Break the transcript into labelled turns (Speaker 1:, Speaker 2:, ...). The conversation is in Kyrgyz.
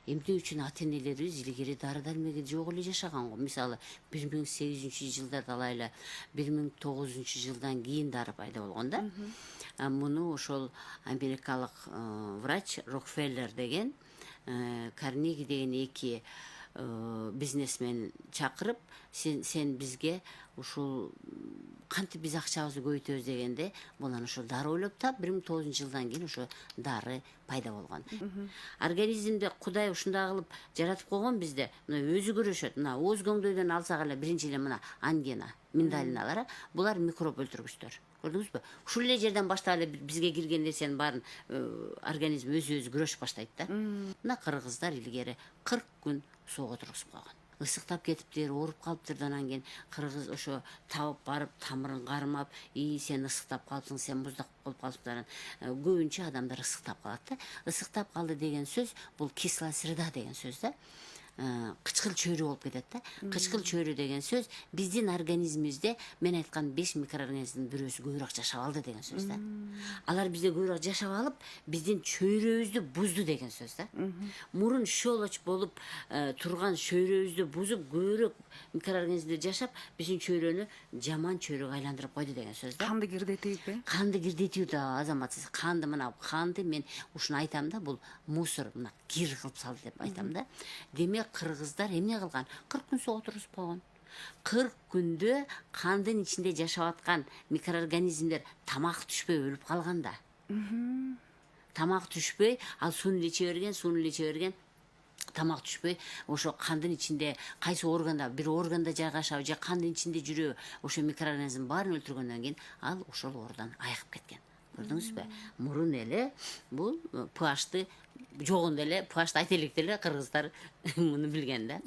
Speaker 1: эмне үчүн ата энелерибиз илгери дары дармеги жок эле жашаган го. Мисалы 1800-жылдарда алайлы 1900-жылдан кийин дары пайда болгон да. Муну ошол америкалык врач Рокфеллер деген, Карнеги деген эки бизнесмен чакырып, сен бизге ушул кантип биз акчабызды көбөйтөбүз дегенде, бул анан ошол дары ойлоп таап 1900-жылдан кийин ошо дары пайда болгон. Организмди Кудай ушундай кылып жаратып койгон бизде. Мына өзү көрүшөт. Мына ооз көңдөйдөн алсак эле биринчи эле мына ангина, миндалиналар, булар микроб өлтүргүчтөр. Көрдүңүзбү? Ушул эле жерден баштап эле бизге кирген нерсенин баарын организм өзү күрөшүп баштайт да. Мына кыргыздар илгери 40 күн суга тургузуп койгон. Ысыктап кетиптир, ооруп калыптыр, анан кийин кыргыз ошо табып барып тамырын кармап, сен ысыктап калыпсың, сен муздак болуп калыптыр. Көбүнчө адамдар ысыктап калат да. Ысыктап калды деген сөз бул кислая среда деген сөз да. Кычкыл чөйрө болуп кетет да. Кычкыл чөйрө деген сөз биздин организмибизде мен айткан 5 микроорганизмдин бирөөсү көбүрөөк жашап алды деген сөз да. Алар бизде көбүрөөк жашап алып, биздин чөйрөбүздү бузду деген сөз да. Мурун щелочь болуп турган чөйрөбүздү бузуп, көбүрөөк микроорганизмдер жашап, биздин чөйрөнү жаман чөйрөгө айландырып койду деген сөз да.
Speaker 2: Канды кирдетийби?
Speaker 1: Канды кирдетүү да, азамат. Канды мына канды мен ушуну айтам да, бул мусор, мына кир кылып салды деп айтам да. Демек кыргыздар эмне кылган? 40 күн суга тургузуп койгон. 40 күндө кандын ичинде жашап аткан микроорганизмдер тамак түшпөй өлүп калган да. Тамак түшпөй, ал сууну иче берген, тамак түшпөй, ошо кандын ичинде кайсы органда, бир органда жайгашабы же кандын ичинде жүрөбү, ошо микроорганизм баарын өлтүргөндөн кийин ал ошол ордон айыгып кеткен. Көрдүңүзбү? Мурун эле бул pH'ты жогунда эле, pH'ты айта электе эле кыргыздар муну билген да.